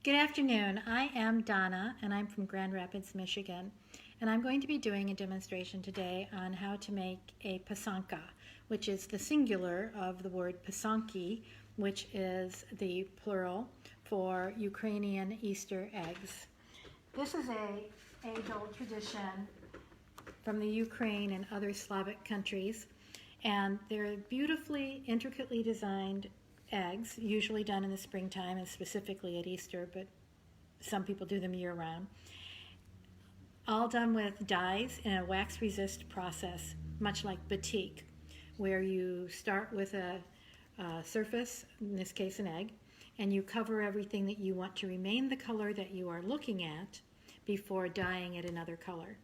Good afternoon. I am Donna and I'm from Grand Rapids, Michigan. And I'm going to be doing a demonstration today on how to make a pysanka, which is the singular of the word Pysanky, which is the plural for Ukrainian Easter eggs. This is a age-old tradition from the Ukraine and other Slavic countries, and they're beautifully, intricately designed eggs, usually done in the springtime and specifically at Easter, but some people do them year-round. All done with dyes in a wax-resist process, much like batik, where you start with a surface, in this case an egg, and you cover everything that you want to remain the color that you are looking at before dyeing it another color.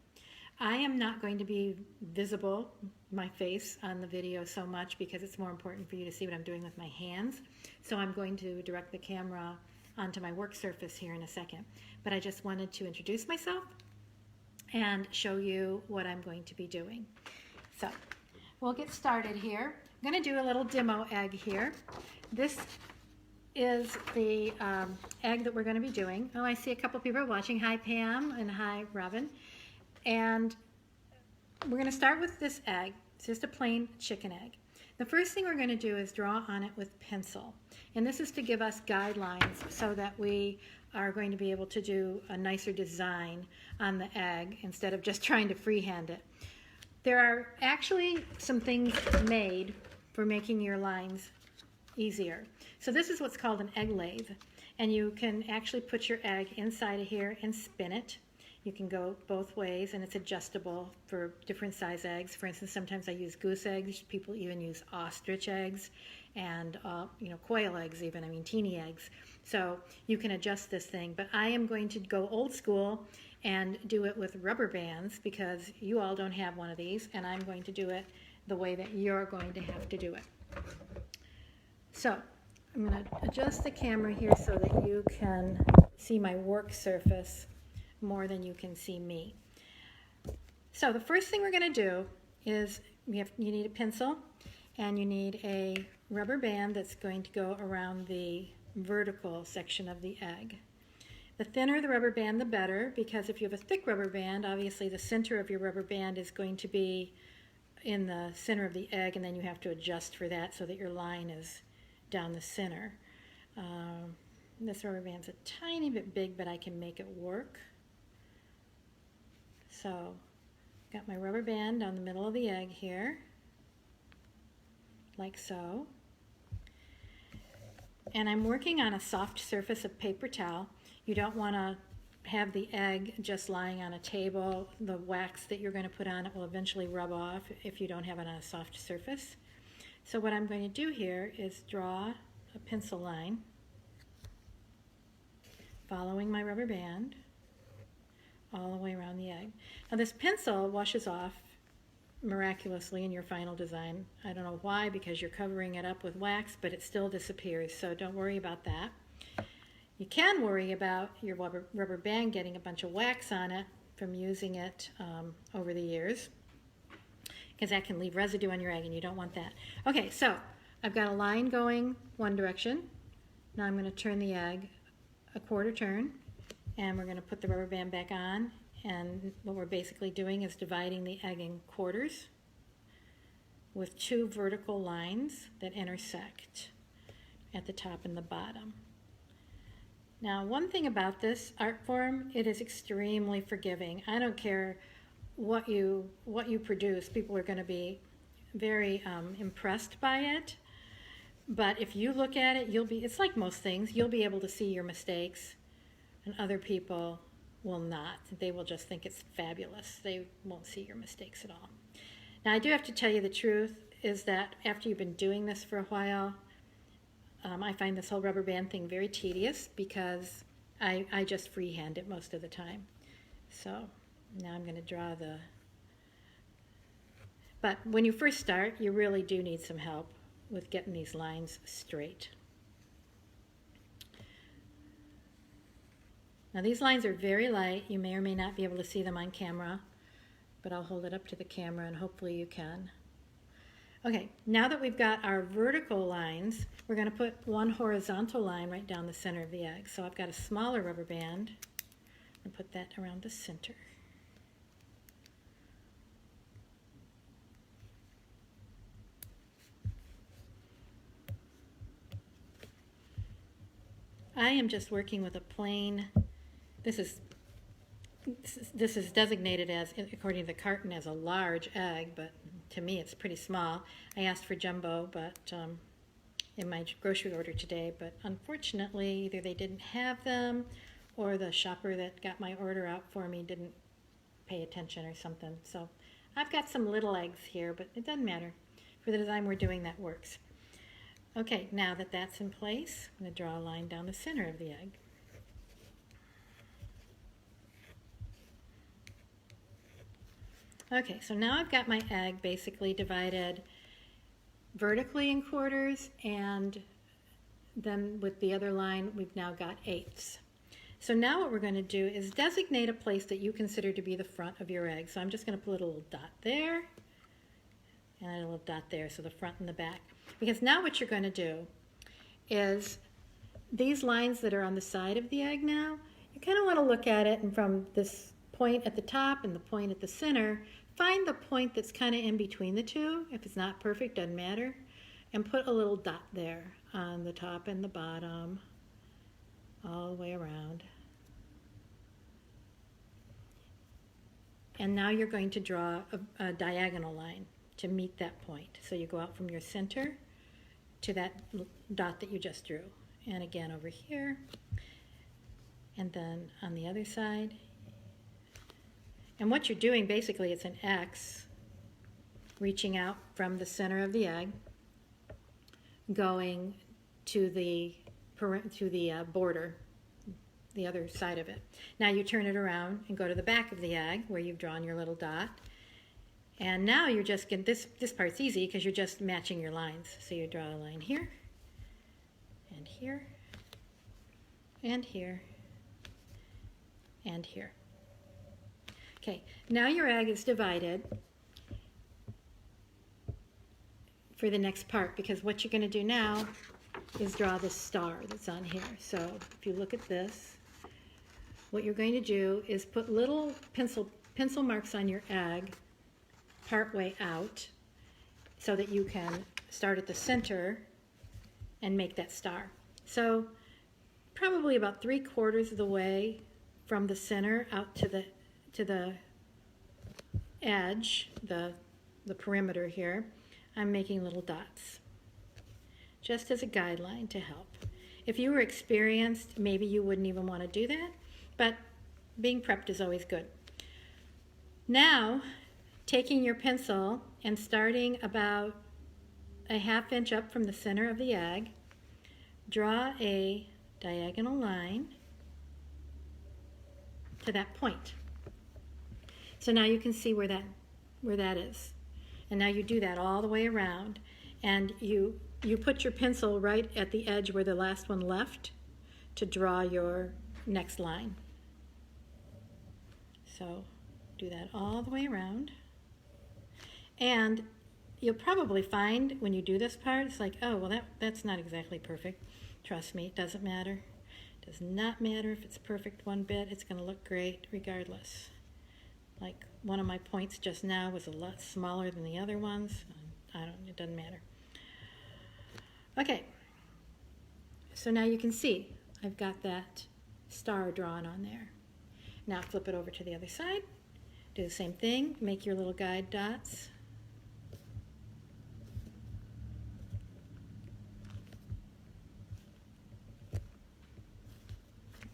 I am not going to be visible, my face, on the video so much because it's more important for you to see what I'm doing with my hands. So I'm going to direct the camera onto my work surface here in a second. But I just wanted to introduce myself and show you what I'm going to be doing. So we'll get started here. I'm going to do a little demo egg here. This is the egg that we're going to be doing. Oh, I see a couple people watching. Hi, Pam, and hi, Robin. And we're going to start with this egg. It's just a plain chicken egg. The first thing we're going to do is draw on it with pencil. And this is to give us guidelines so that we are going to be able to do a nicer design on the egg instead of just trying to freehand it. There are actually some things made for making your lines easier. So this is what's called an egg lathe. And you can actually put your egg inside of here and spin it. You can go both ways, and it's adjustable for different size eggs. For instance, sometimes I use goose eggs. People even use ostrich eggs and quail eggs even, teeny eggs. So you can adjust this thing. But I am going to go old school and do it with rubber bands because you all don't have one of these, and I'm going to do it the way that you're going to have to do it. So I'm going to adjust the camera here so that you can see my work surface more than you can see me. So the first thing we're going to do is you need a pencil and you need a rubber band that's going to go around the vertical section of the egg. The thinner the rubber band, the better, because if you have a thick rubber band, obviously the center of your rubber band is going to be in the center of the egg, and then you have to adjust for that so that your line is down the center. This rubber band's a tiny bit big, but I can make it work. So, got my rubber band down the middle of the egg here, like so. And I'm working on a soft surface of paper towel. You don't want to have the egg just lying on a table. The wax that you're going to put on it will eventually rub off if you don't have it on a soft surface. So what I'm going to do here is draw a pencil line, following my rubber band, all the way around the egg. Now this pencil washes off miraculously in your final design. I don't know why, because you're covering it up with wax, but it still disappears, so don't worry about that. You can worry about your rubber band getting a bunch of wax on it from using it over the years, because that can leave residue on your egg and you don't want that. Okay, so I've got a line going one direction. Now I'm going to turn the egg a quarter turn, and we're going to put the rubber band back on, and what we're basically doing is dividing the egg in quarters with two vertical lines that intersect at the top and the bottom. Now, one thing about this art form, it is extremely forgiving. I don't care what you produce, people are going to be very impressed by it. But if you look at it, it's like most things, you'll be able to see your mistakes, and other people will not. They will just think it's fabulous. They won't see your mistakes at all. Now, I do have to tell you the truth is that after you've been doing this for a while, I find this whole rubber band thing very tedious because I just freehand it most of the time. So now I'm going to draw but when you first start, you really do need some help with getting these lines straight. Now these lines are very light. You may or may not be able to see them on camera, but I'll hold it up to the camera and hopefully you can. Okay, now that we've got our vertical lines, we're going to put one horizontal line right down the center of the egg. So I've got a smaller rubber band and put that around the center. I am just working with a plain, this is designated as, according to the carton, as a large egg, but to me it's pretty small. I asked for jumbo, but in my grocery order today, but unfortunately either they didn't have them or the shopper that got my order out for me didn't pay attention or something. So I've got some little eggs here, but it doesn't matter. For the design we're doing, that works. Okay, now that that's in place, I'm going to draw a line down the center of the egg. Okay, so now I've got my egg basically divided vertically in quarters, and then with the other line we've now got eighths. So now what we're going to do is designate a place that you consider to be the front of your egg. So I'm just going to put a little dot there and a little dot there, so the front and the back. Because now what you're going to do is these lines that are on the side of the egg now, you kind of want to look at it, and from this point at the top and the point at the center, find the point that's kind of in between the two. If it's not perfect, doesn't matter. And put a little dot there on the top and the bottom, all the way around. And now you're going to draw a diagonal line to meet that point. So you go out from your center to that dot that you just drew. And again over here. And then on the other side. And what you're doing basically, it's an X reaching out from the center of the egg, going to the border, the other side of it. Now you turn it around and go to the back of the egg where you've drawn your little dot. And now you're just getting, this part's easy because you're just matching your lines. So you draw a line here, and here, and here, and here. Okay, now your egg is divided for the next part, because what you're going to do now is draw this star that's on here. So if you look at this, what you're going to do is put little pencil marks on your egg part way out so that you can start at the center and make that star. So probably about 3/4 of the way from the center out to the edge, the perimeter here, I'm making little dots, just as a guideline to help. If you were experienced, maybe you wouldn't even want to do that, but being prepped is always good. Now, taking your pencil and starting about a 1/2 inch up from the center of the egg, draw a diagonal line to that point. So now you can see where that is. And now you do that all the way around, and you put your pencil right at the edge where the last one left to draw your next line. So do that all the way around. And you'll probably find when you do this part, it's like, oh, well, that's not exactly perfect. Trust me, it doesn't matter. It does not matter if it's perfect one bit. It's going to look great regardless. Like one of my points just now was a lot smaller than the other ones. It doesn't matter. Okay, so now you can see I've got that star drawn on there. Now flip it over to the other side. Do the same thing. Make your little guide dots.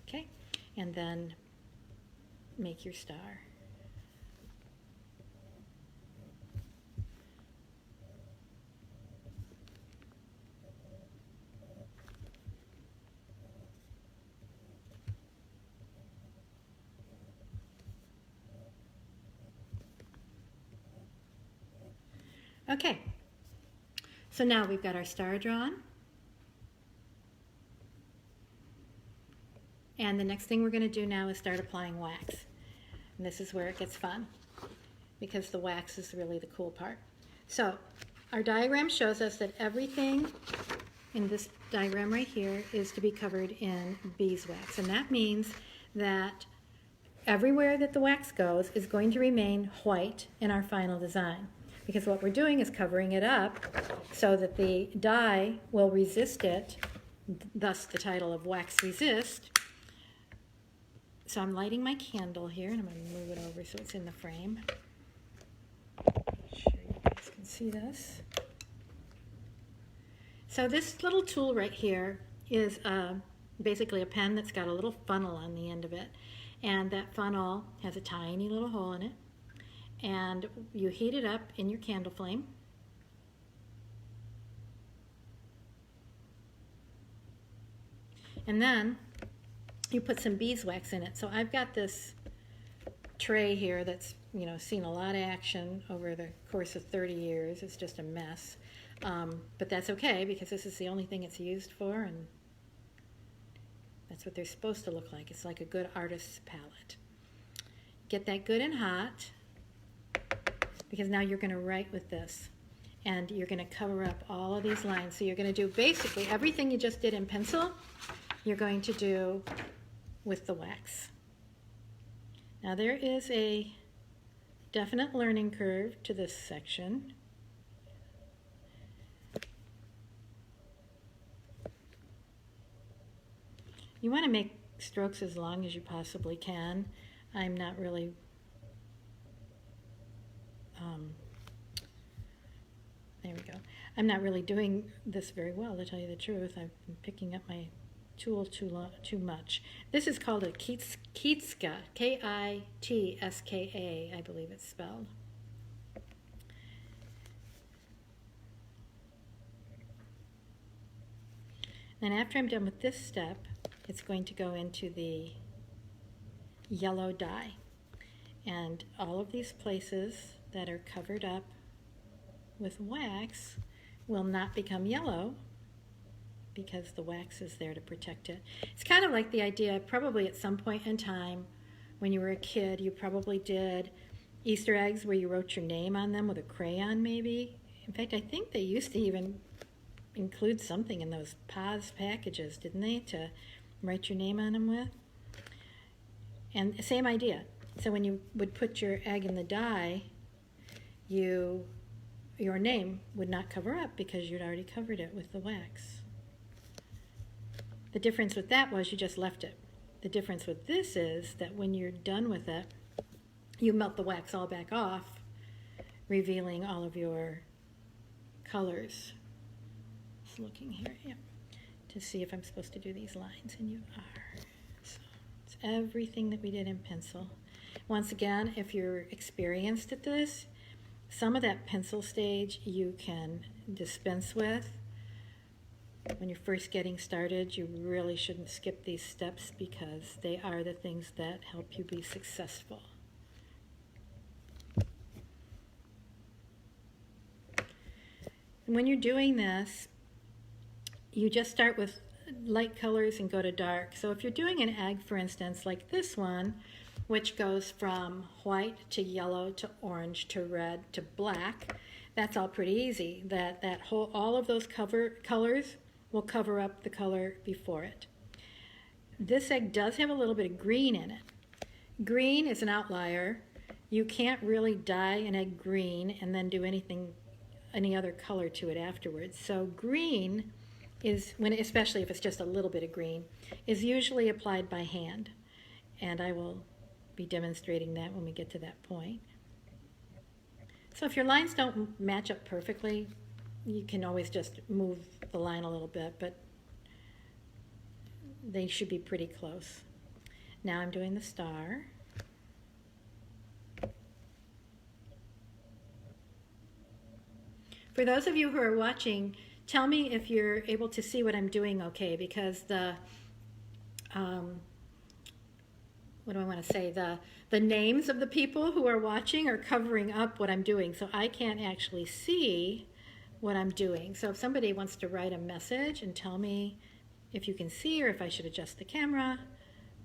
Okay, and then make your star. Okay, so now we've got our star drawn. And the next thing we're going to do now is start applying wax. And this is where it gets fun, because the wax is really the cool part. So Our diagram shows us that everything in this diagram right here is to be covered in beeswax, and that means that everywhere that the wax goes is going to remain white in our final design, because what we're doing is covering it up so that the dye will resist it, thus the title of Wax Resist. So I'm lighting my candle here, and I'm going to move it over so it's in the frame. Make sure you guys can see this. So this little tool right here is basically a pen that's got a little funnel on the end of it. And that funnel has a tiny little hole in it. And you heat it up in your candle flame. And then you put some beeswax in it. So I've got this tray here that's, you know, seen a lot of action over the course of 30 years. It's just a mess. But that's okay, because this is the only thing it's used for, and that's what they're supposed to look like. It's like a good artist's palette. Get that good and hot, because now you're going to write with this, and you're going to cover up all of these lines. So you're going to do basically everything you just did in pencil, you're going to do with the wax. Now there is a definite learning curve to this section. You want to make strokes as long as you possibly can. I'm not really there we go. I'm not really doing this very well, to tell you the truth. I've been picking up my tool too much. This is called a Kitska, K-I-T-S-K-A, I believe it's spelled. And after I'm done with this step, it's going to go into the yellow dye. And all of these places that are covered up with wax will not become yellow, because the wax is there to protect it. It's kind of like the idea, probably at some point in time when you were a kid, you probably did Easter eggs where you wrote your name on them with a crayon maybe. In fact, I think they used to even include something in those Paz packages, didn't they, to write your name on them with? And same idea. So when you would put your egg in the dye, your name would not cover up because you'd already covered it with the wax. The difference with that was you just left it. The difference with this is that when you're done with it, you melt the wax all back off, revealing all of your colors. Just looking here, yeah, to see if I'm supposed to do these lines, and you are. So it's everything that we did in pencil. Once again, if you're experienced at this, some of that pencil stage you can dispense with. When you're first getting started, you really shouldn't skip these steps, because they are the things that help you be successful. And when you're doing this, you just start with light colors and go to dark. So if you're doing an egg, for instance, like this one, which goes from white to yellow to orange to red to black, that's all pretty easy. All of those colors will cover up the color before it. This egg does have a little bit of green in it. Green is an outlier. You can't really dye an egg green and then do any other color to it afterwards. So green is, especially if it's just a little bit of green, is usually applied by hand. And I will be demonstrating that when we get to that point. So if your lines don't match up perfectly, you can always just move the line a little bit, but they should be pretty close. Now I'm doing the star. For those of you who are watching, tell me if you're able to see what I'm doing okay, because the what do I want to say? The names of the people who are watching are covering up what I'm doing, so I can't actually see what I'm doing. So if somebody wants to write a message and tell me if you can see or if I should adjust the camera,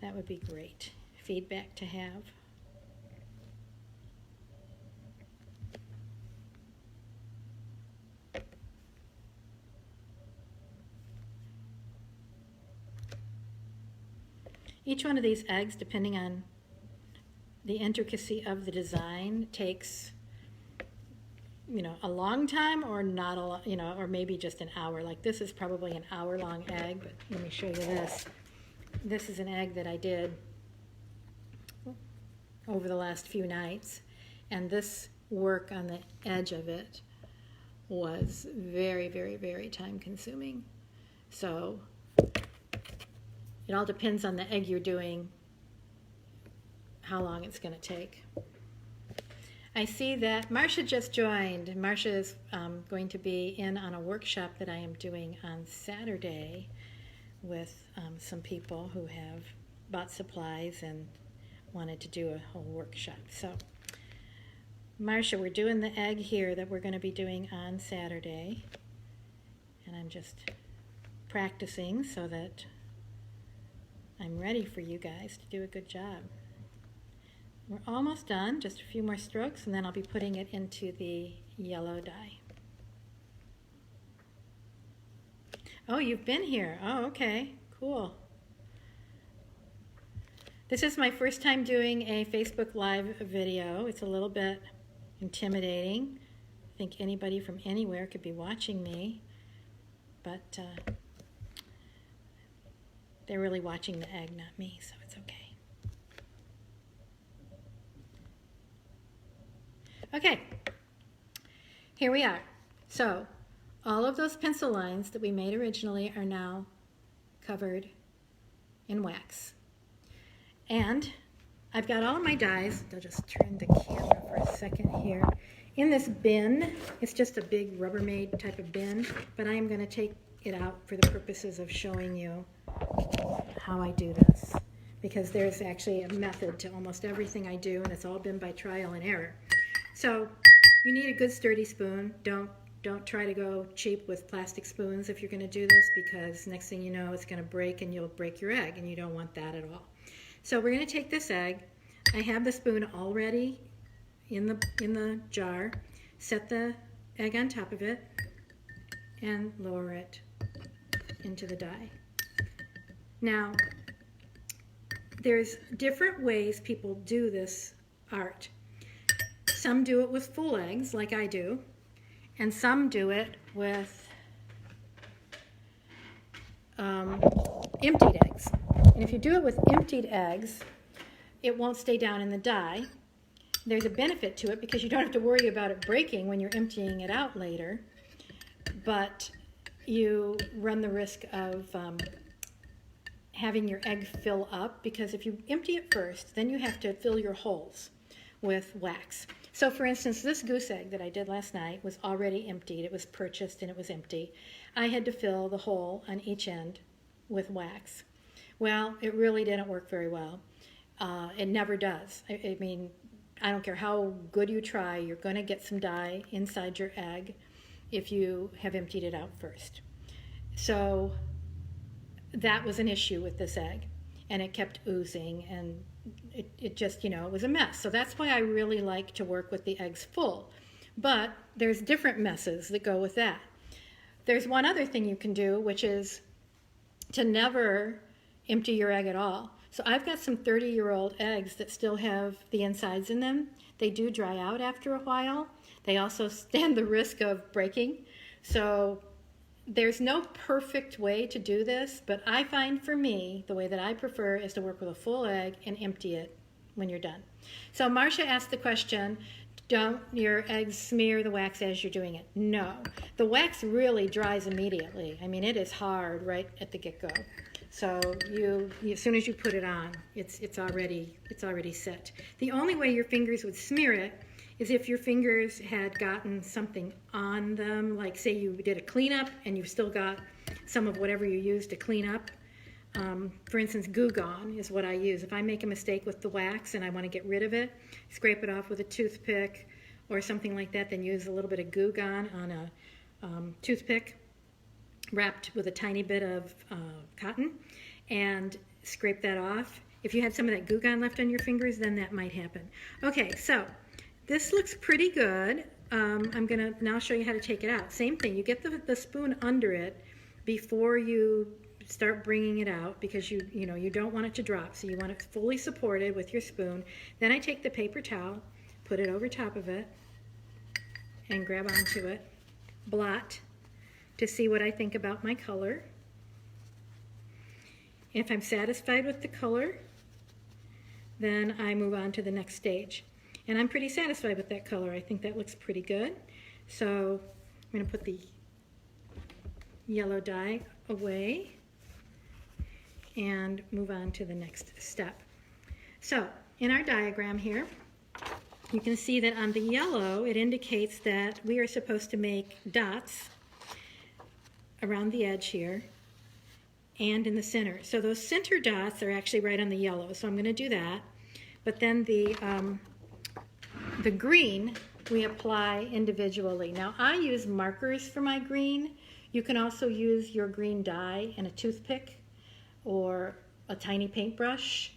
that would be great feedback to have. Each one of these eggs, depending on the intricacy of the design, takes, a long time or not a lot, or maybe just an hour. Like this is probably an hour-long egg, but let me show you this. This is an egg that I did over the last few nights, and this work on the edge of it was very, very, very time-consuming. So it all depends on the egg you're doing, how long it's going to take. I see that Marcia just joined. Marcia is going to be in on a workshop that I am doing on Saturday with some people who have bought supplies and wanted to do a whole workshop. So, Marcia, we're doing the egg here that we're going to be doing on Saturday. And I'm just practicing so that I'm ready for you guys to do a good job. We're almost done, just a few more strokes, and then I'll be putting it into the yellow dye. Oh, you've been here. Oh, okay, cool. This is my first time doing a Facebook Live video. It's a little bit intimidating. I think anybody from anywhere could be watching me, but they're really watching the egg, not me, so it's okay. Okay, here we are. So all of those pencil lines that we made originally are now covered in wax. And I've got all of my dyes. I'll just turn the camera for a second here. In this bin, it's just a big Rubbermaid type of bin, but I am going to take it out for the purposes of showing you how I do this, because there's actually a method to almost everything I do, and it's all been by trial and error. So you need a good sturdy spoon. Don't try to go cheap with plastic spoons if you're going to do this, because next thing you know it's going to break and you'll break your egg, and you don't want that at all. So we're going to take this egg. I have the spoon already in the jar. Set the egg on top of it and lower it into the dye. Now, there's different ways people do this art. Some do it with full eggs, like I do, and some do it with emptied eggs. And if you do it with emptied eggs, it won't stay down in the dye. There's a benefit to it because you don't have to worry about it breaking when you're emptying it out later, but you run the risk of having your egg fill up, because if you empty it first, then you have to fill your holes with wax. So for instance, this goose egg that I did last night was already emptied. It was purchased and it was empty. I had to fill the hole on each end with wax. Well, it really didn't work very well. It never does. I mean, I don't care how good you try, you're going to get some dye inside your egg if you have emptied it out first. So that was an issue with this egg, and it kept oozing, and it just, it was a mess. So that's why I really like to work with the eggs full. But there's different messes that go with that. There's one other thing you can do, which is to never empty your egg at all. So I've got some 30-year-old eggs that still have the insides in them. They do dry out after a while. They also stand the risk of breaking. So there's no perfect way to do this, but I find for me, the way that I prefer is to work with a full egg and empty it when you're done. So Marcia asked the question, don't your eggs smear the wax as you're doing it? No. The wax really dries immediately. I mean, it is hard right at the get-go. So you as soon as you put it on, it's already set. The only way your fingers would smear it is if your fingers had gotten something on them, like say you did a cleanup and you've still got some of whatever you used to clean up. For instance, Goo Gone is what I use. If I make a mistake with the wax and I want to get rid of it, scrape it off with a toothpick or something like that, then use a little bit of Goo Gone on a toothpick wrapped with a tiny bit of cotton and scrape that off. If you had some of that Goo Gone left on your fingers, then that might happen. Okay, so this looks pretty good. I'm going to now show you how to take it out. Same thing, you get the spoon under it before you start bringing it out because you don't want it to drop, so you want it fully supported with your spoon. Then I take the paper towel, put it over top of it, and grab onto it, blot to see what I think about my color. If I'm satisfied with the color, then I move on to the next stage. And I'm pretty satisfied with that color. I think that looks pretty good. So I'm going to put the yellow dye away and move on to the next step. So in our diagram here, you can see that on the yellow, it indicates that we are supposed to make dots around the edge here and in the center. So those center dots are actually right on the yellow, so I'm going to do that. But then the green we apply individually. Now I use markers for my green. You can also use your green dye and a toothpick or a tiny paintbrush,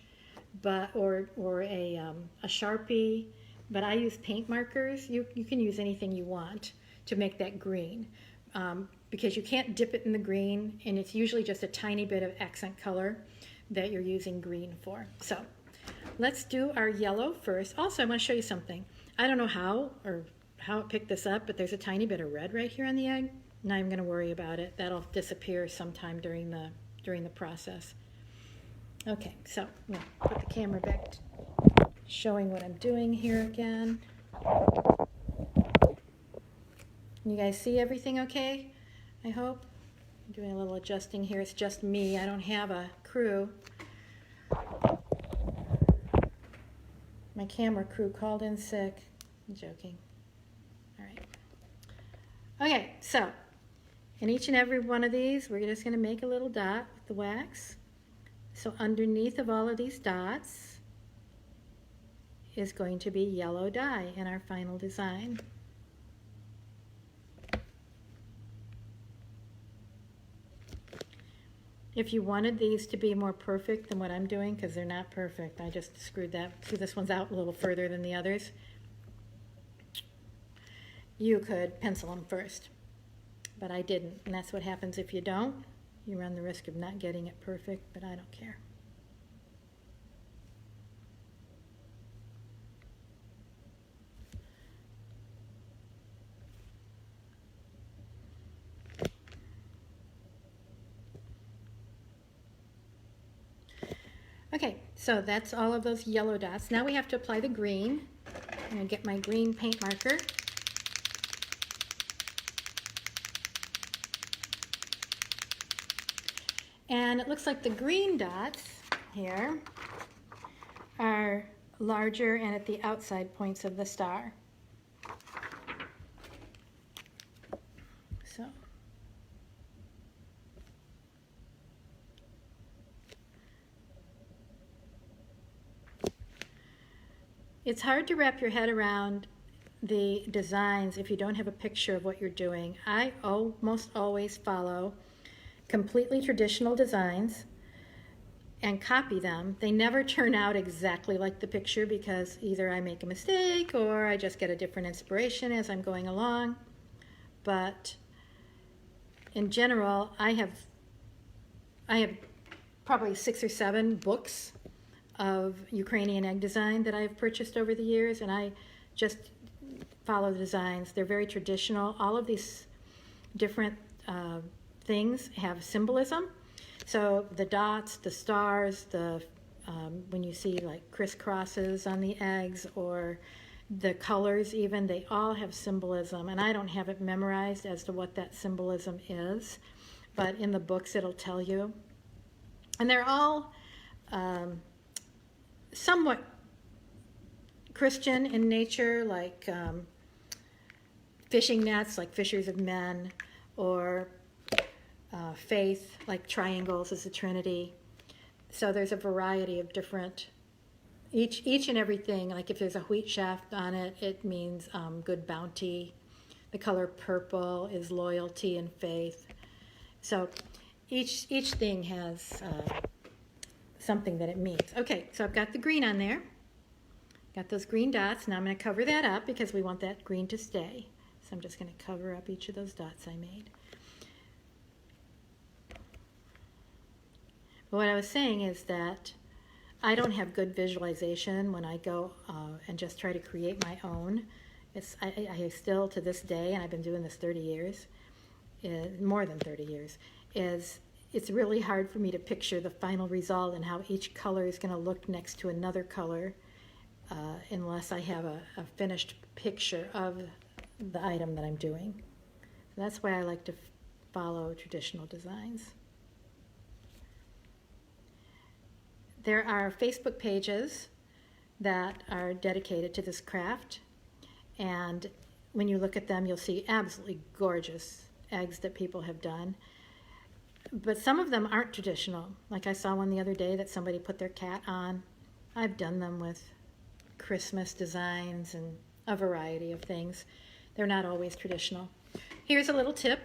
or a Sharpie. But I use paint markers. You can use anything you want to make that green, because you can't dip it in the green, and it's usually just a tiny bit of accent color that you're using green for. So let's do our yellow first. Also, I want to show you something. I don't know how it picked this up, but there's a tiny bit of red right here on the egg. Not even going to worry about it. That'll disappear sometime during the process. Okay, so I'm going to put the camera back to showing what I'm doing here again. You guys see everything okay? I hope. I'm doing a little adjusting here. It's just me. I don't have a crew. My camera crew called in sick. I'm joking. All right. Okay, so in each and every one of these, we're just going to make a little dot with the wax. So underneath of all of these dots is going to be yellow dye in our final design. If you wanted these to be more perfect than what I'm doing, because they're not perfect, I just screwed that. See, this one's out a little further than the others. You could pencil them first, but I didn't, and that's what happens if you don't. You run the risk of not getting it perfect, but I don't care. Okay, so that's all of those yellow dots. Now we have to apply the green. I'm going to get my green paint marker. And it looks like the green dots here are larger and at the outside points of the star. So it's hard to wrap your head around the designs if you don't have a picture of what you're doing. I almost always follow completely traditional designs and copy them. They never turn out exactly like the picture because either I make a mistake or I just get a different inspiration as I'm going along. But in general, I have probably 6 or 7 books of Ukrainian egg design that I've purchased over the years, and I just follow the designs. They're very traditional. All of these different things have symbolism. So the dots, the stars, when you see like crisscrosses on the eggs, or the colors even, they all have symbolism, and I don't have it memorized as to what that symbolism is, but in the books it'll tell you. And they're all somewhat Christian in nature, like fishing nets, like Fishers of Men, or faith, like triangles is the Trinity. So there's a variety of different, each and everything, like if there's a wheat shaft on it, it means good bounty. The color purple is loyalty and faith. So each thing has something that it means. Okay, so I've got the green on there. Got those green dots. Now I'm going to cover that up because we want that green to stay. So I'm just going to cover up each of those dots I made. But what I was saying is that I don't have good visualization when I go and just try to create my own. I still, to this day, and I've been doing this 30 years, more than 30 years, it's really hard for me to picture the final result and how each color is going to look next to another color unless I have a finished picture of the item that I'm doing. So that's why I like to follow traditional designs. There are Facebook pages that are dedicated to this craft, and when you look at them, you'll see absolutely gorgeous eggs that people have done. But some of them aren't traditional. Like I saw one the other day that somebody put their cat on. I've done them with Christmas designs and a variety of things. They're not always traditional. Here's a little tip.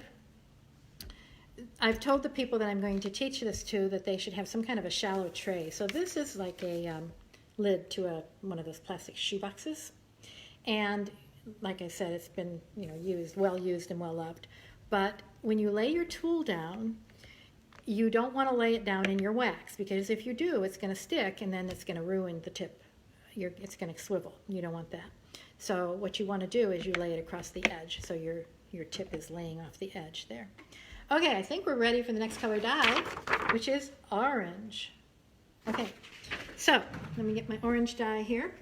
I've told the people that I'm going to teach this to that they should have some kind of a shallow tray. So this is like a lid to one of those plastic shoe boxes. And like I said, it's been well used and well loved. But when you lay your tool down, you don't want to lay it down in your wax, because if you do, it's going to stick and then it's going to ruin the tip. It's going to swivel. You don't want that. So what you want to do is you lay it across the edge, so your tip is laying off the edge there. Okay, I think we're ready for the next color dye, which is orange. Okay, so let me get my orange dye here.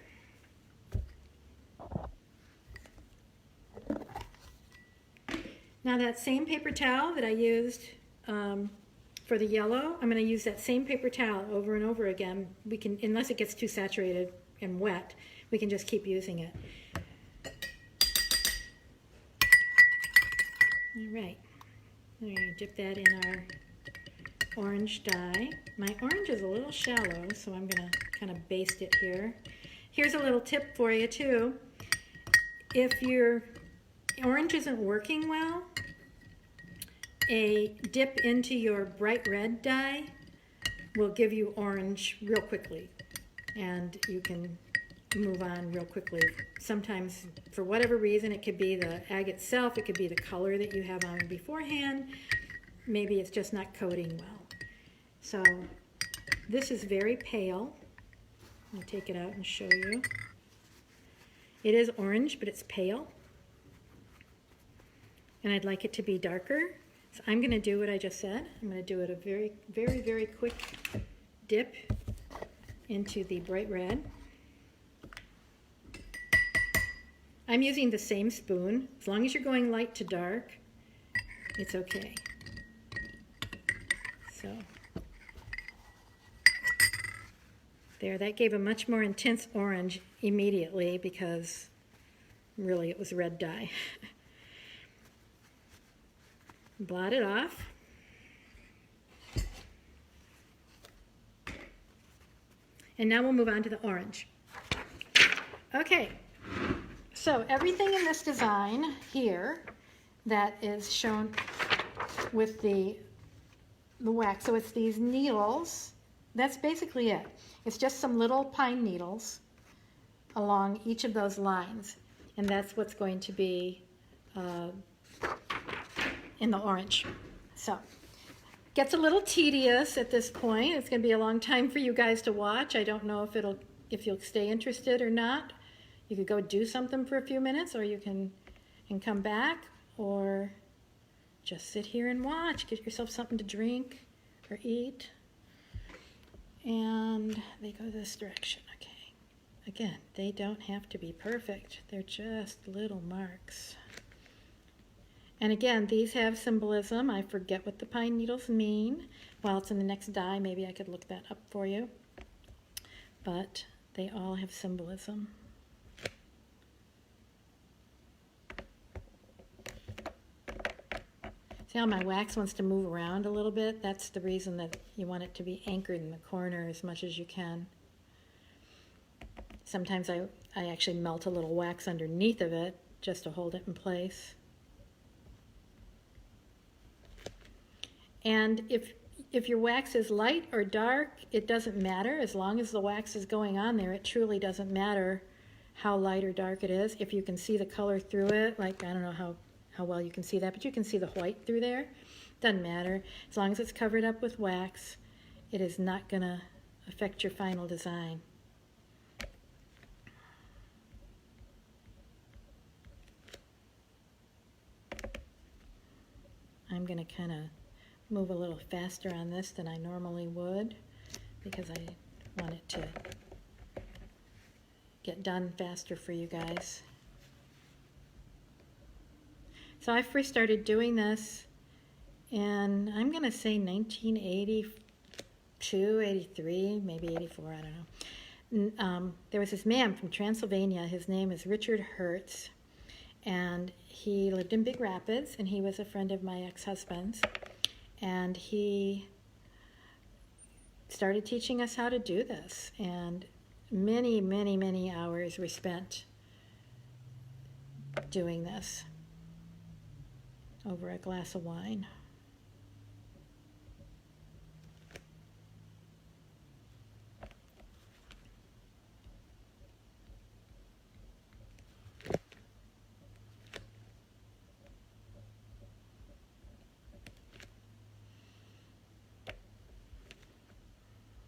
Now that same paper towel that I used for the yellow, I'm going to use that same paper towel over and over again. We can, unless it gets too saturated and wet, we can just keep using it. All right. I'm going to dip that in our orange dye. My orange is a little shallow, so I'm going to kind of baste it here. Here's a little tip for you too. If your orange isn't working well, a dip into your bright red dye will give you orange real quickly, and you can move on real quickly. Sometimes, for whatever reason, it could be the egg itself, it could be the color that you have on beforehand, maybe it's just not coating well. So this is very pale. I'll take it out and show you. It is orange, but it's pale, and I'd like it to be darker. So I'm going to do what I just said. I'm going to do it a very, very, very quick dip into the bright red. I'm using the same spoon. As long as you're going light to dark, it's okay. So there, that gave a much more intense orange immediately because really it was red dye. Blot it off. And now we'll move on to the orange. Okay. So everything in this design here that is shown with the wax, so it's these needles, that's basically it. It's just some little pine needles along each of those lines, and that's what's going to be in the orange. So gets a little tedious at this point. It's going to be a long time for you guys to watch. I don't know if you'll stay interested or not. You could go do something for a few minutes, or you can come back, or just sit here and watch. Get yourself something to drink or eat. And they go this direction. Okay. Again, they don't have to be perfect. They're just little marks. And again, these have symbolism. I forget what the pine needles mean. While it's in the next die, maybe I could look that up for you. But they all have symbolism. See how my wax wants to move around a little bit? That's the reason that you want it to be anchored in the corner as much as you can. Sometimes I actually melt a little wax underneath of it just to hold it in place. And if your wax is light or dark, it doesn't matter. As long as the wax is going on there, it truly doesn't matter how light or dark it is. If you can see the color through it, like I don't know how well you can see that, but you can see the white through there. Doesn't matter. As long as it's covered up with wax, it is not going to affect your final design. I'm going to kind of move a little faster on this than I normally would because I want it to get done faster for you guys. So I first started doing this in, I'm going to say 1982, 83, maybe 84, I don't know. There was this man from Transylvania. His name is Richard Hertz, and he lived in Big Rapids, and he was a friend of my ex-husband's, and he started teaching us how to do this, and many, many, many hours were spent doing this over a glass of wine.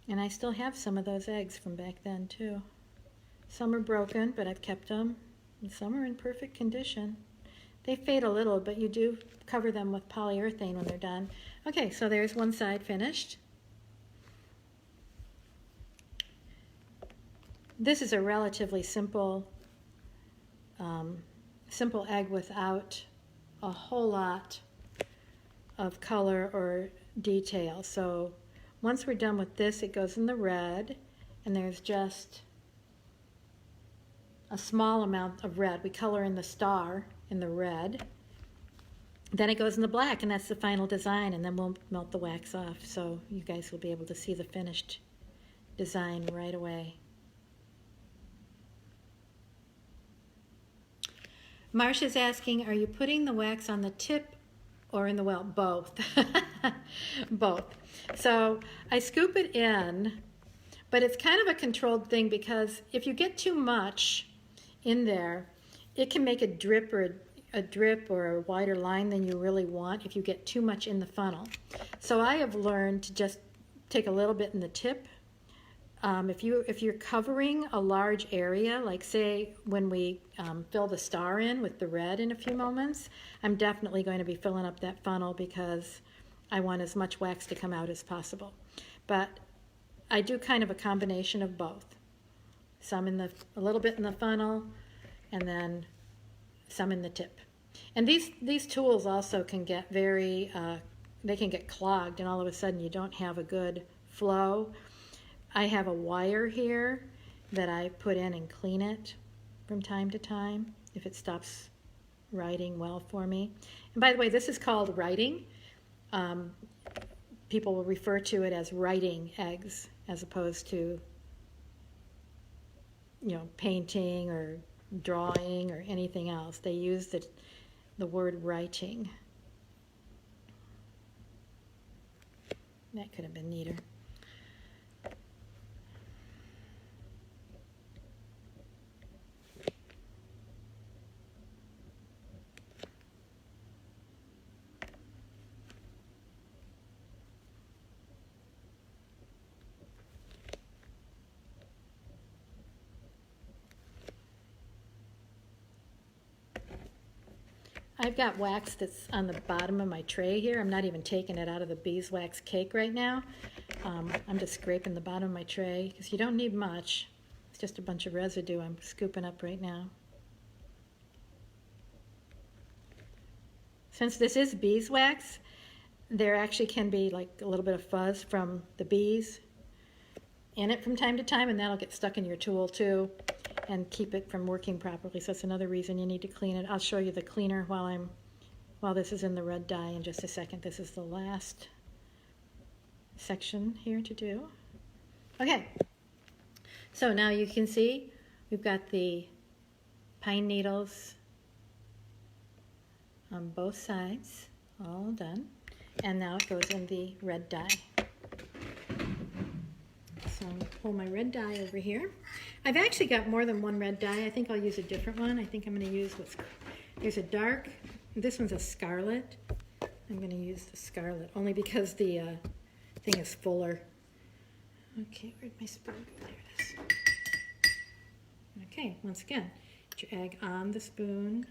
And I still have some of those eggs from back then too. Some are broken, but I've kept them, and some are in perfect condition. They fade a little, but you do cover them with polyurethane when they're done. Okay, so there's one side finished. This is a relatively simple egg without a whole lot of color or detail. So once we're done with this, it goes in the red, and there's just a small amount of red. We color in the star in the red. Then it goes in the black, and that's the final design, and then we'll melt the wax off, so you guys will be able to see the finished design right away. Marcia's asking, are you putting the wax on the tip or in the well? Both. Both. So I scoop it in, but it's kind of a controlled thing because if you get too much in there, it can make a drip or a wider line than you really want if you get too much in the funnel. So I have learned to just take a little bit in the tip. If you're covering a large area, like say when we fill the star in with the red in a few moments, I'm definitely going to be filling up that funnel because I want as much wax to come out as possible. But I do kind of a combination of both. A little bit in the funnel, and then some in the tip. And these tools also can get they can get clogged, and all of a sudden you don't have a good flow. I have a wire here that I put in and clean it from time to time if it stops writing well for me. And by the way, this is called writing. People will refer to it as writing eggs as opposed to, painting or drawing or anything else. They use the word writing. That could have been neater. I've got wax that's on the bottom of my tray here. I'm not even taking it out of the beeswax cake right now. I'm just scraping the bottom of my tray because you don't need much. It's just a bunch of residue I'm scooping up right now. Since this is beeswax, there actually can be like a little bit of fuzz from the bees in it from time to time, and that'll get stuck in your tool too and keep it from working properly. So that's another reason you need to clean it. I'll show you the cleaner while this is in the red dye in just a second. This is the last section here to do. Okay, so now you can see we've got the pine needles on both sides, all done. And now it goes in the red dye. So I'm going to pull my red dye over here. I've actually got more than one red dye. I think I'll use a different one. I think I'm going to use there's a dark, this one's a scarlet. I'm going to use the scarlet only because the thing is fuller. Okay, where'd my spoon go? There it is. Okay, once again, put your egg on the spoon.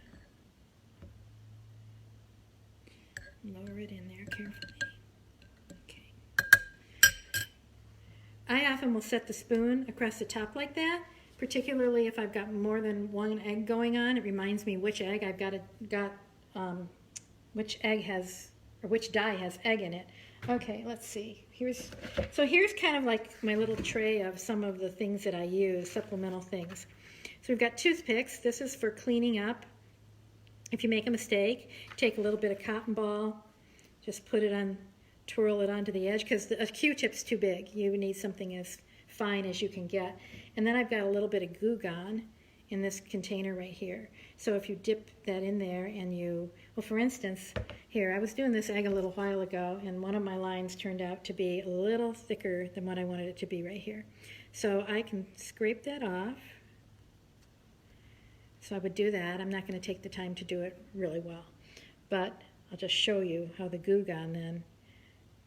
Lower it in there carefully. Okay. I often will set the spoon across the top like that, particularly if I've got more than one egg going on. It reminds me which egg I've which egg has, or which die has egg in it. Okay, let's see. Here's kind of like my little tray of some of the things that I use, supplemental things. So we've got toothpicks. This is for cleaning up. If you make a mistake, take a little bit of cotton ball, just put it on, twirl it onto the edge, because a Q-tip's too big. You need something as fine as you can get. And then I've got a little bit of Goo Gone in this container right here. So if you dip that in there and you, well, for instance, here, I was doing this egg a little while ago, and one of my lines turned out to be a little thicker than what I wanted it to be right here. So I can scrape that off. So I would do that. I'm not going to take the time to do it really well, but I'll just show you how the Goo Gone then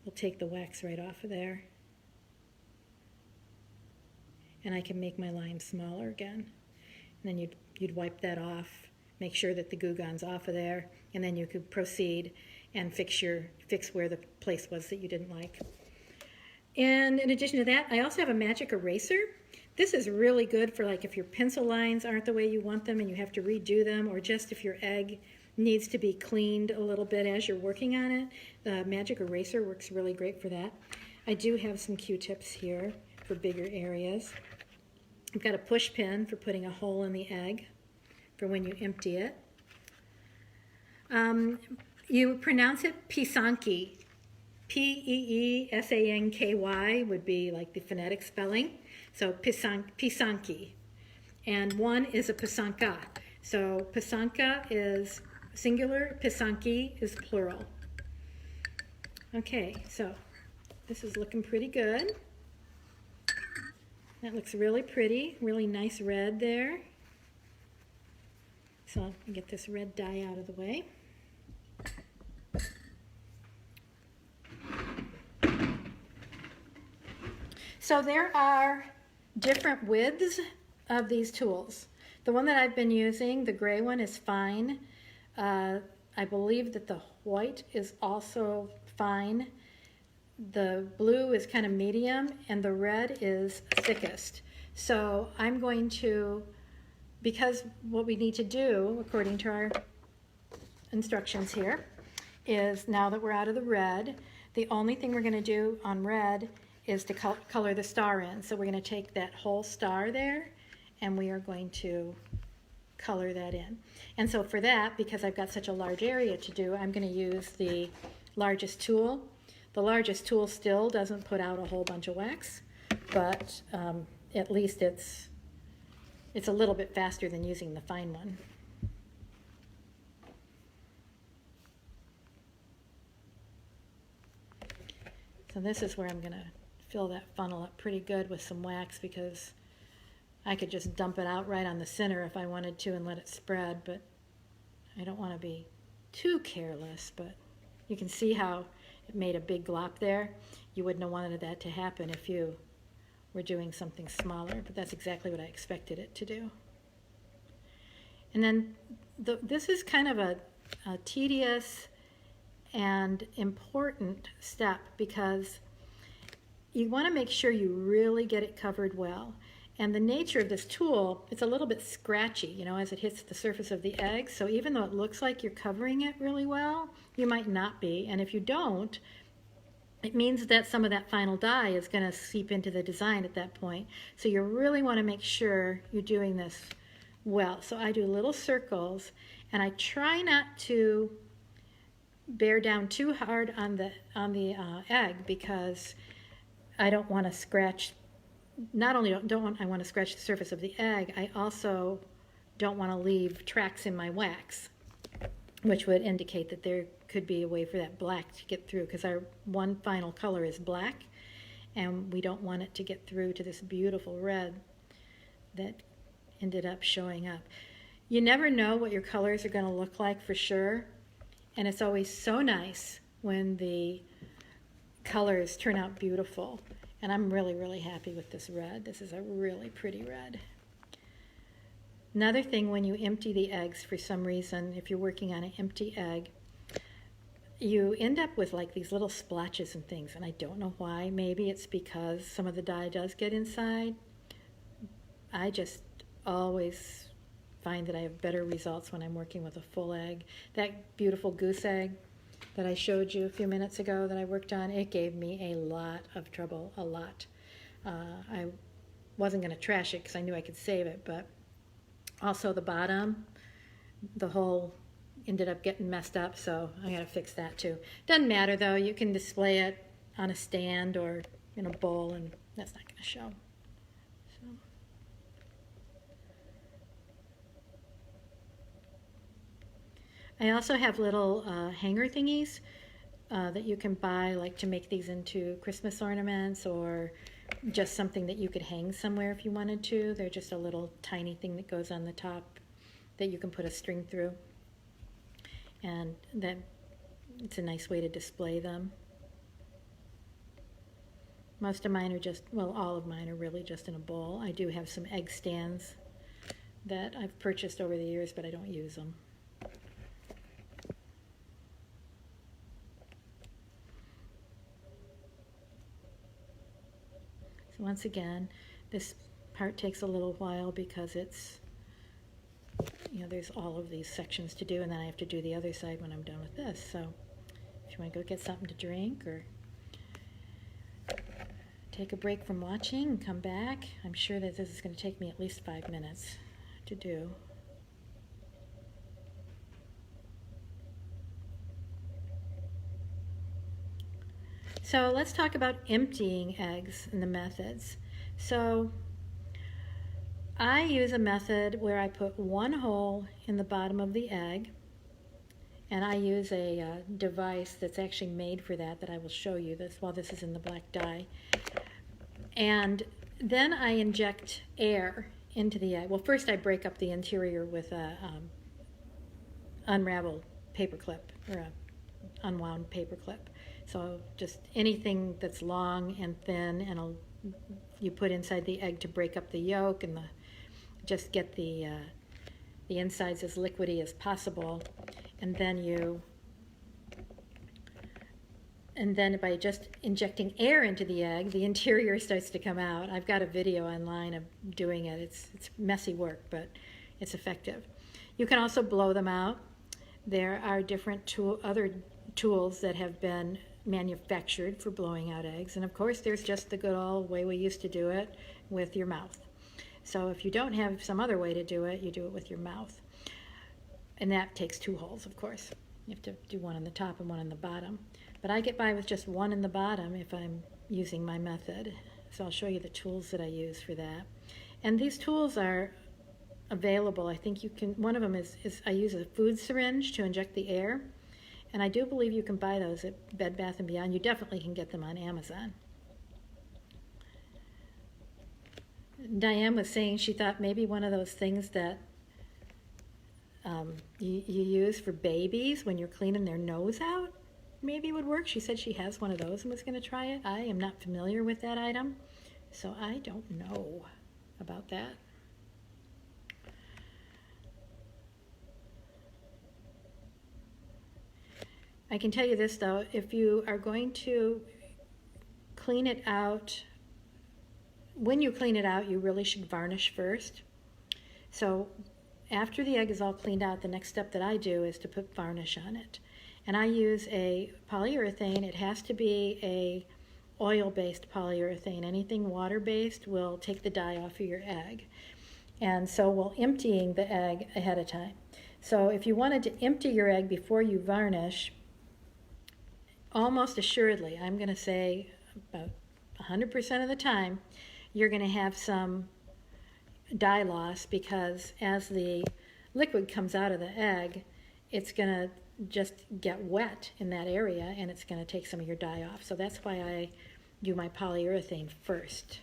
will take the wax right off of there. And I can make my line smaller again. And then you'd wipe that off, make sure that the Goo Gone's off of there, and then you could proceed and fix where the place was that you didn't like. And in addition to that, I also have a magic eraser. This is really good for like if your pencil lines aren't the way you want them and you have to redo them, or just if your egg needs to be cleaned a little bit as you're working on it. The magic eraser works really great for that. I do have some Q-tips here for bigger areas. I've got a push pin for putting a hole in the egg for when you empty it. You pronounce it Pysanky. P-E-E-S-A-N-K-Y would be like the phonetic spelling. So Pysanky. And one is a Pysanka. So Pysanka is singular, Pysanky is plural. Okay, so this is looking pretty good. That looks really pretty, really nice red there. So I'll get this red dye out of the way. So there are different widths of these tools. The one that I've been using, the gray one, is fine. I believe that the white is also fine. The blue is kind of medium, and the red is thickest. So I'm going to, because what we need to do, according to our instructions here, is now that we're out of the red, the only thing we're going to do on red is to color the star in. So we're going to take that whole star there, and we are going to color that in. And so for that, because I've got such a large area to do, I'm going to use the largest tool. The largest tool still doesn't put out a whole bunch of wax, but at least it's a little bit faster than using the fine one. So this is where I'm going to fill that funnel up pretty good with some wax, because I could just dump it out right on the center if I wanted to and let it spread, but I don't want to be too careless. But you can see how it made a big glop there. You wouldn't have wanted that to happen if you were doing something smaller, but that's exactly what I expected it to do. And then this is kind of a tedious and important step, because you want to make sure you really get it covered well. And the nature of this tool, it's a little bit scratchy, you know, as it hits the surface of the egg. So even though it looks like you're covering it really well, you might not be. And if you don't, it means that some of that final dye is going to seep into the design at that point. So you really want to make sure you're doing this well. So I do little circles, and I try not to bear down too hard on the egg, because I don't want to scratch. Not only don't I want to scratch the surface of the egg, I also don't want to leave tracks in my wax, which would indicate that there could be a way for that black to get through, because our one final color is black, and we don't want it to get through to this beautiful red that ended up showing up. You never know what your colors are going to look like for sure, and it's always so nice when the colors turn out beautiful. And I'm really, really happy with this red. This is a really pretty red. Another thing, when you empty the eggs, for some reason, if you're working on an empty egg, you end up with like these little splotches and things, and I don't know why. Maybe it's because some of the dye does get inside. I just always find that I have better results when I'm working with a full egg. That beautiful goose egg that I showed you a few minutes ago that I worked on, it gave me a lot of trouble, a lot. I wasn't going to trash it because I knew I could save it, but also the bottom, the whole ended up getting messed up, so I got to fix that too. Doesn't matter though, you can display it on a stand or in a bowl, and that's not going to show. So. I also have little hanger thingies that you can buy, like to make these into Christmas ornaments or just something that you could hang somewhere if you wanted to. They're just a little tiny thing that goes on the top that you can put a string through. And that it's a nice way to display them. Most of mine are just, well, all of mine are really just in a bowl. I do have some egg stands that I've purchased over the years, but I don't use them. So once again, this part takes a little while because it's, you know, there's all of these sections to do, and then I have to do the other side when I'm done with this. So if you want to go get something to drink or take a break from watching and come back, I'm sure that this is going to take me at least 5 minutes to do. So let's talk about emptying eggs and the methods. So I use a method where I put one hole in the bottom of the egg, and I use a device that's actually made for that I will show you this while this is in the black dye. And then I inject air into the egg. Well, first I break up the interior with a unraveled paper clip or a unwound paper clip. So just anything that's long and thin, and you put inside the egg to break up the yolk and just get the insides as liquidy as possible. And then by just injecting air into the egg, the interior starts to come out. I've got a video online of doing it. It's messy work, but it's effective. You can also blow them out. There are different other tools that have been manufactured for blowing out eggs, and of course there's just the good old way we used to do it with your mouth. So if you don't have some other way to do it, you do it with your mouth, and that takes 2 holes, of course. You have to do one on the top and one on the bottom, but I get by with just one in the bottom if I'm using my method. So I'll show you the tools that I use for that. And these tools are available. I think you can, one of them is I use a food syringe to inject the air. And I do believe you can buy those at Bed Bath & Beyond. You definitely can get them on Amazon. Diane was saying she thought maybe one of those things that you use for babies when you're cleaning their nose out maybe would work. She said she has one of those and was going to try it. I am not familiar with that item, so I don't know about that. I can tell you this though, if you are going to clean it out, when you clean it out, you really should varnish first. So after the egg is all cleaned out, the next step that I do is to put varnish on it. And I use a polyurethane. It has to be a oil-based polyurethane. Anything water-based will take the dye off of your egg. And so we're emptying the egg ahead of time. So if you wanted to empty your egg before you varnish, almost assuredly, I'm going to say about 100% of the time, you're going to have some dye loss, because as the liquid comes out of the egg, it's going to just get wet in that area, and it's going to take some of your dye off. So that's why I do my polyurethane first.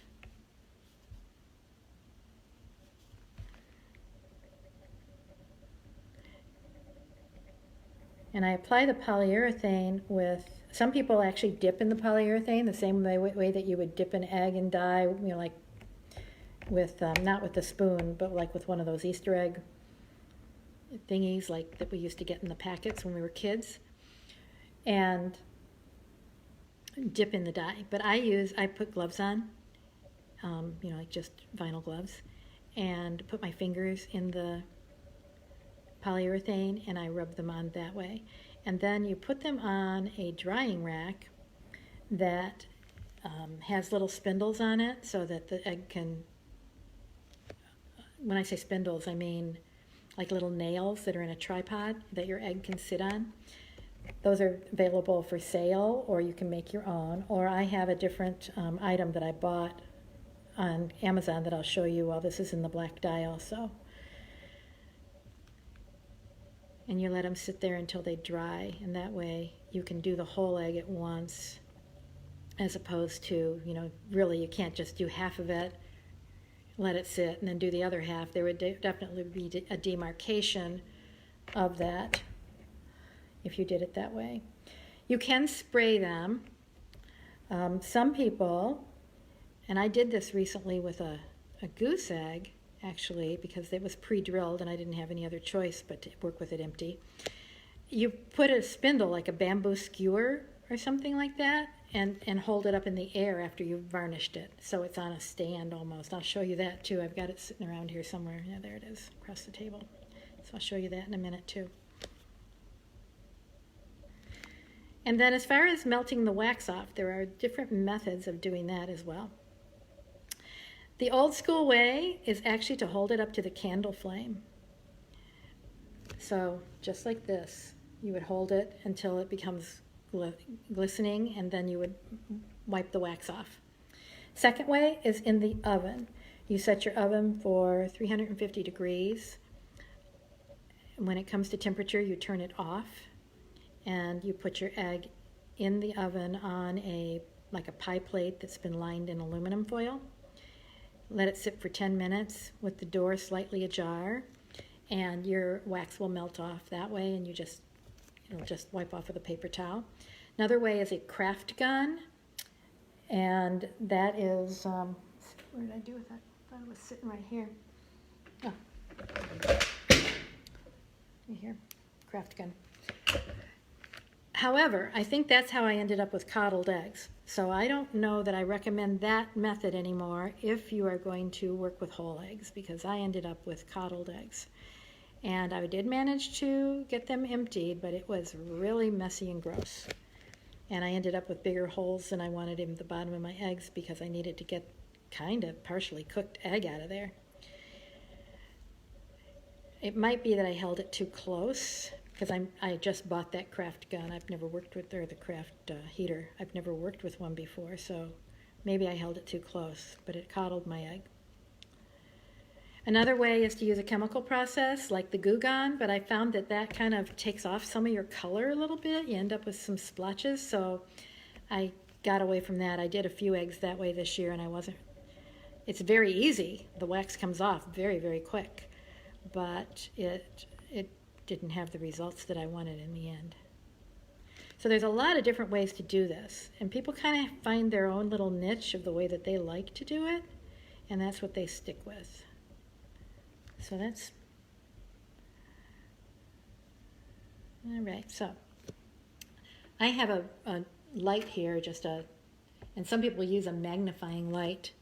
And I apply the polyurethane with Some people actually dip in the polyurethane the same way that you would dip an egg in dye, you know, like with, not with the spoon, but like with one of those Easter egg thingies like that we used to get in the packets when we were kids, and dip in the dye. But I put gloves on, you know, like just vinyl gloves, and put my fingers in the polyurethane and I rub them on that way. And then you put them on a drying rack that has little spindles on it so that the egg can, when I say spindles, I mean like little nails that are in a tripod that your egg can sit on. Those are available for sale, or you can make your own. Or I have a different item that I bought on Amazon that I'll show you while this is in the black dye also. And you let them sit there until they dry, and that way you can do the whole egg at once, as opposed to, you know, really you can't just do half of it, let it sit, and then do the other half. There would definitely be a demarcation of that if you did it that way. You can spray them. Some people, and I did this recently with a goose egg, actually, because it was pre-drilled and I didn't have any other choice but to work with it empty. You put a spindle, like a bamboo skewer or something like that, and hold it up in the air after you've varnished it. So it's on a stand almost. I'll show you that too. I've got it sitting around here somewhere. Yeah, there it is, across the table. So I'll show you that in a minute too. And then as far as melting the wax off, there are different methods of doing that as well. The old school way is actually to hold it up to the candle flame. So just like this, you would hold it until it becomes glistening, and then you would wipe the wax off. Second way is in the oven. You set your oven for 350 degrees. When it comes to temperature, you turn it off, and you put your egg in the oven on like a pie plate that's been lined in aluminum foil. Let it sit for 10 minutes with the door slightly ajar, and your wax will melt off that way, and it'll just wipe off with a paper towel. Another way is a craft gun, and that is, where did I do with that? I thought it was sitting right here. Oh, right here, craft gun. However, I think that's how I ended up with coddled eggs. So I don't know that I recommend that method anymore if you are going to work with whole eggs, because I ended up with coddled eggs. And I did manage to get them emptied, but it was really messy and gross. And I ended up with bigger holes than I wanted in the bottom of my eggs because I needed to get kind of partially cooked egg out of there. It might be that I held it too close, because I just bought that craft gun. I've never worked with, or the craft heater. I've never worked with one before, so maybe I held it too close, but it coddled my egg. Another way is to use a chemical process like the Goo Gone, but I found that that kind of takes off some of your color a little bit. You end up with some splotches, so I got away from that. I did a few eggs that way this year, and it's very easy. The wax comes off very, very quick, but it didn't have the results that I wanted in the end. So there's a lot of different ways to do this, and people kind of find their own little niche of the way that they like to do it, and that's what they stick with. So that's all right. So I have a light here, and some people use a magnifying light.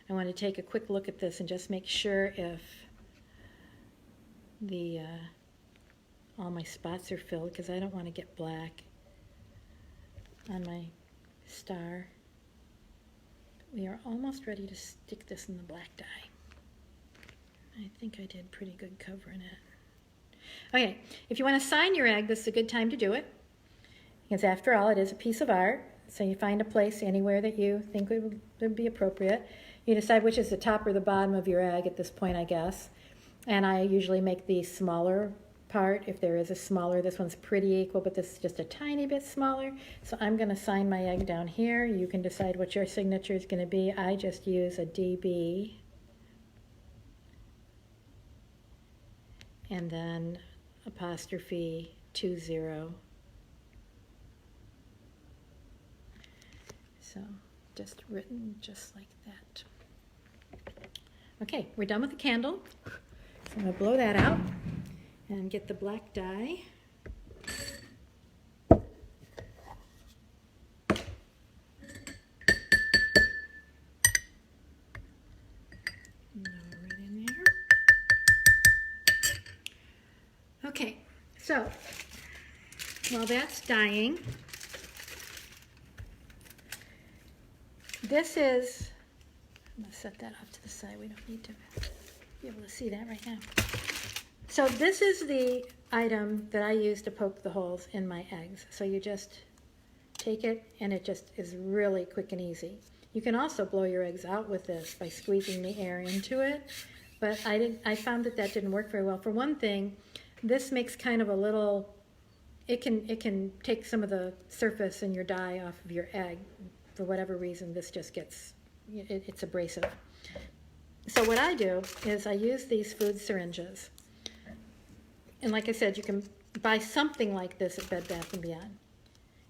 I want to take a quick look at this and just make sure if all my spots are filled, because I don't want to get black on my star. We are almost ready to stick this in the black dye. I think I did pretty good covering it. Okay, if you want to sign your egg, this is a good time to do it, because after all, it is a piece of art. So you find a place anywhere that you think would be appropriate. You decide which is the top or the bottom of your egg at this point, I guess. And I usually make the smaller part. If there is a smaller, this one's pretty equal, but this is just a tiny bit smaller. So I'm going to sign my egg down here. You can decide what your signature is going to be. I just use a DB. And then apostrophe 20. So just written just like that. Okay, we're done with the candle. So I'm going to blow that out and get the black dye. Right in there. Okay, so while that's dyeing, this is, I'm going to set that off to the side. We don't need to be able to see that right now. So this is the item that I use to poke the holes in my eggs. So you just take it and it just is really quick and easy. You can also blow your eggs out with this by squeezing the air into it, but I found that didn't work very well. For one thing, this makes kind of a little, it can take some of the surface in your dye off of your egg. For whatever reason, this just gets, it's abrasive. So what I do is I use these food syringes. And like I said, you can buy something like this at Bed Bath & Beyond.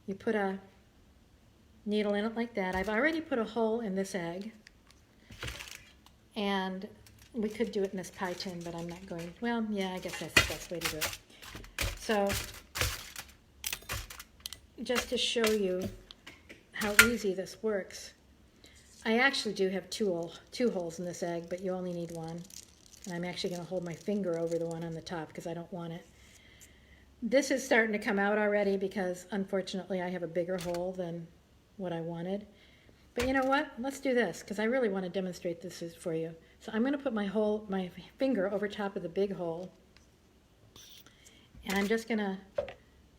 You put a needle in it like that. I've already put a hole in this egg. And we could do it in this pie tin, but I'm not going. Well, yeah, I guess that's the best way to do it. So just to show you how easy this works, I actually do have two holes in this egg, but you only need one. And I'm actually going to hold my finger over the one on the top because I don't want it. This is starting to come out already because unfortunately I have a bigger hole than what I wanted. But you know what? Let's do this because I really want to demonstrate this for you. So I'm going to put my finger over top of the big hole. And I'm just going to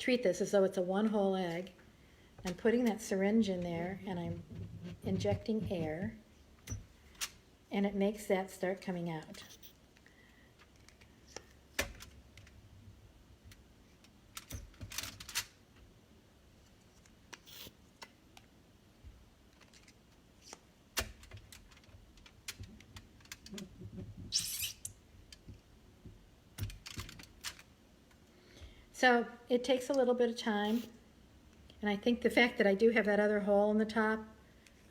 treat this as though it's a one-hole egg. I'm putting that syringe in there and I'm injecting air. And it makes that start coming out. So it takes a little bit of time, and I think the fact that I do have that other hole in the top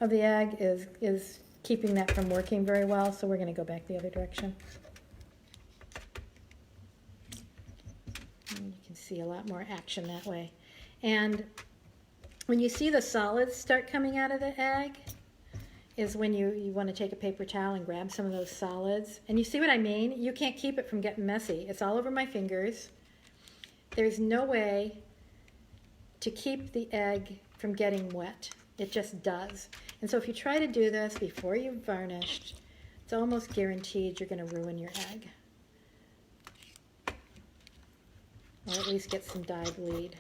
of the egg is keeping that from working very well, so we're going to go back the other direction. And you can see a lot more action that way. And when you see the solids start coming out of the egg is when you want to take a paper towel and grab some of those solids. And you see what I mean? You can't keep it from getting messy. It's all over my fingers. There's no way to keep the egg from getting wet. It just does. And so if you try to do this before you've varnished, it's almost guaranteed you're going to ruin your egg. Or at least get some dye bleed.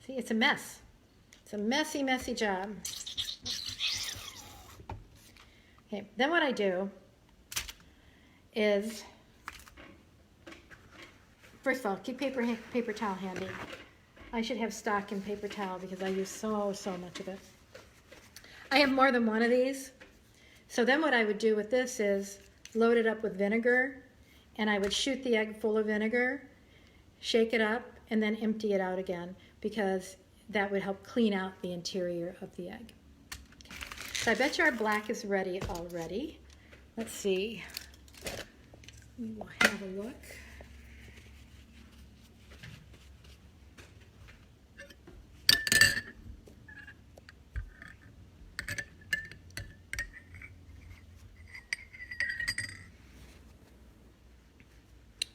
See, it's a mess. It's a messy, messy job. Okay, then what I do is, first of all, keep paper towel handy. I should have stock in paper towel because I use so much of it. I have more than one of these. So then what I would do with this is load it up with vinegar, and I would shoot the egg full of vinegar, shake it up, and then empty it out again because that would help clean out the interior of the egg. Okay. So I bet you our black is ready already. Let's see. We will have a look.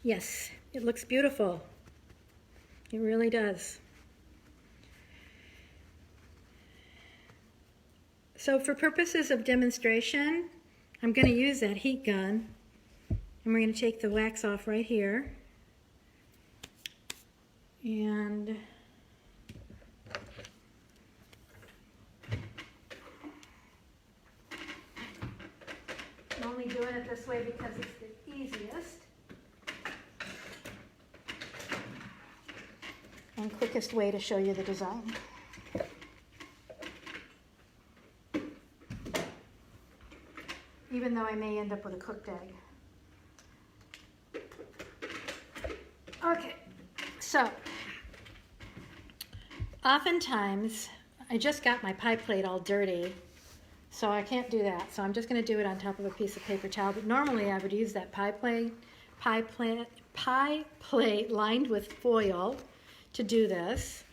Yes, it looks beautiful. It really does. So for purposes of demonstration, I'm going to use that heat gun, and we're going to take the wax off right here. And I'm only doing it this way because it's the easiest and quickest way to show you the design. Even though I may end up with a cooked egg. Okay, so oftentimes I just got my pie plate all dirty, so I can't do that. So I'm just going to do it on top of a piece of paper towel. But normally I would use that pie plate lined with foil to do this.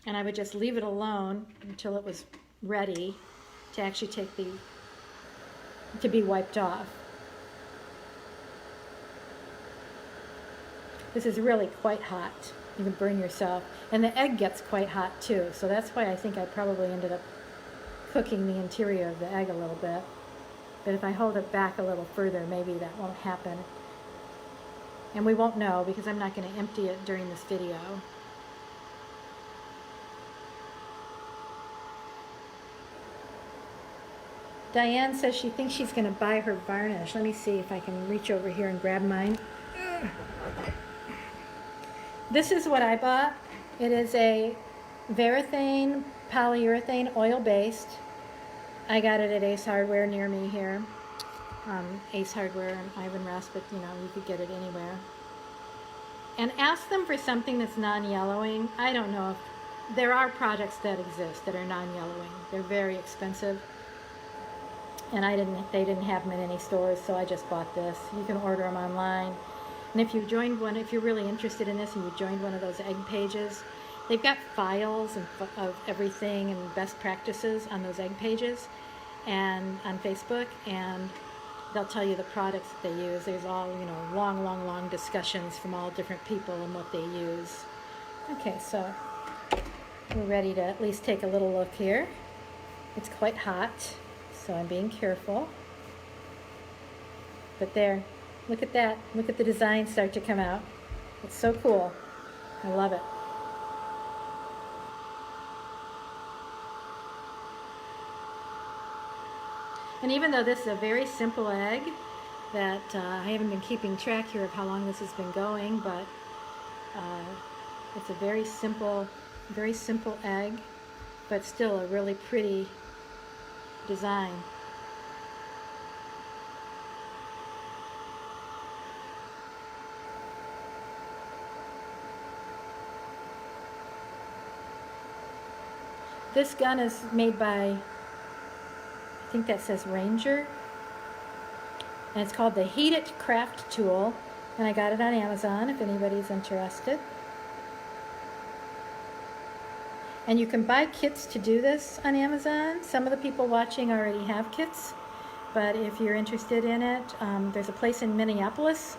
And I would just leave it alone until it was ready to actually to be wiped off. This is really quite hot. You can burn yourself. And the egg gets quite hot too, so that's why I think I probably ended up cooking the interior of the egg a little bit. But if I hold it back a little further, maybe that won't happen. And we won't know because I'm not going to empty it during this video. Diane says she thinks she's going to buy her varnish. Let me see if I can reach over here and grab mine. This is what I bought. It is a Varathane polyurethane oil-based. I got it at Ace Hardware near me here. Ace Hardware and Ivan Ross, but you know, you could get it anywhere. And ask them for something that's non-yellowing. I don't know if there are products that exist that are non-yellowing. They're very expensive. And they didn't have them in any stores, so I just bought this. You can order them online. And if you're really interested in this and you joined one of those egg pages, they've got files of everything and best practices on those egg pages and on Facebook, and they'll tell you the products that they use. There's all, you know, long discussions from all different people and what they use. Okay, so we're ready to at least take a little look here. It's quite hot, so I'm being careful. But there, look at that. Look at the design start to come out. It's so cool. I love it. And even though this is a very simple egg, that I haven't been keeping track here of how long this has been going, but it's a very simple egg, but still a really pretty design. This gun is made by, I think that says Ranger, and it's called the Heat It Craft Tool, and I got it on Amazon if anybody's interested. And you can buy kits to do this on Amazon. Some of the people watching already have kits, but if you're interested in it, there's a place in Minneapolis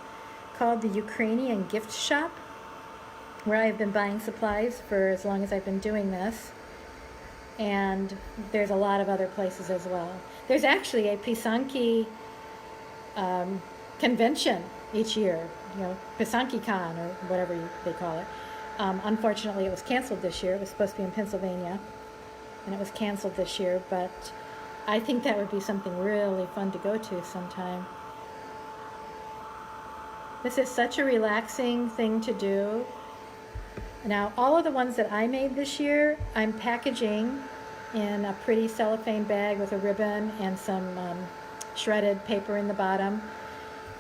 called the Ukrainian Gift Shop, where I've been buying supplies for as long as I've been doing this. And there's a lot of other places as well. There's actually a Pysanky convention each year, you know, Pysanky Con or whatever they call it. Unfortunately, it was canceled this year. It was supposed to be in Pennsylvania, and it was canceled this year, but I think that would be something really fun to go to sometime. This is such a relaxing thing to do. Now, all of the ones that I made this year, I'm packaging in a pretty cellophane bag with a ribbon and some shredded paper in the bottom,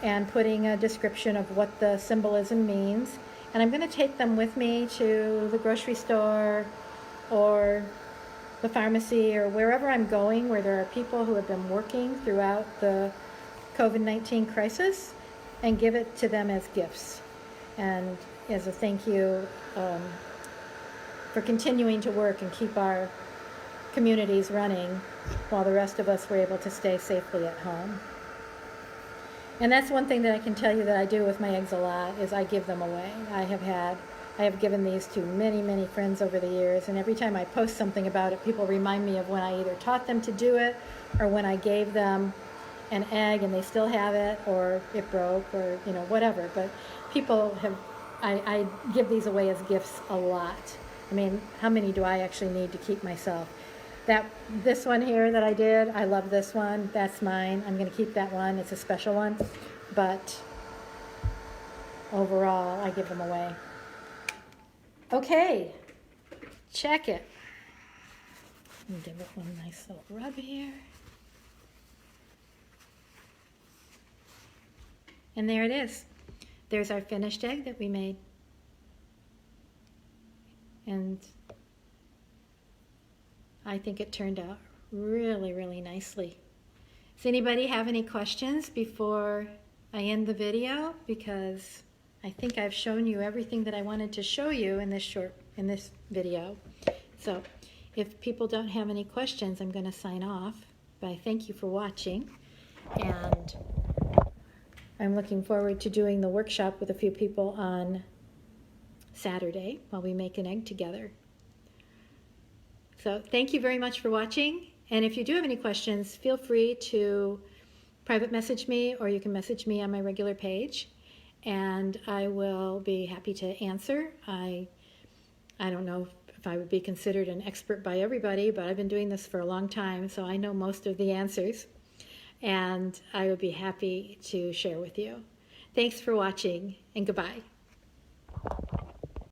and putting a description of what the symbolism means. And I'm going to take them with me to the grocery store or the pharmacy or wherever I'm going where there are people who have been working throughout the COVID-19 crisis, and give it to them as gifts and as a thank you for continuing to work and keep our communities running while the rest of us were able to stay safely at home. And that's one thing that I can tell you that I do with my eggs a lot, is I give them away. I have given these to many friends over the years, and every time I post something about it, people remind me of when I either taught them to do it or when I gave them an egg and they still have it, or it broke, or you know, whatever. But people have, I give these away as gifts a lot. I mean, how many do I actually need to keep myself? This one here that I did, I love this one. That's mine. I'm going to keep that one. It's a special one. But overall, I give them away. Okay, check it. Let me give it one nice little rub here. And there it is. There's our finished egg that we made. And I think it turned out really, really nicely. Does anybody have any questions before I end the video? Because I think I've shown you everything that I wanted to show you in this video. So if people don't have any questions, I'm going to sign off by thank you for watching. And I'm looking forward to doing the workshop with a few people on Saturday while we make an egg together. So thank you very much for watching. And if you do have any questions, feel free to private message me, or you can message me on my regular page, and I will be happy to answer. I don't know if I would be considered an expert by everybody, but I've been doing this for a long time, so I know most of the answers, and I would be happy to share with you. Thanks for watching, and goodbye.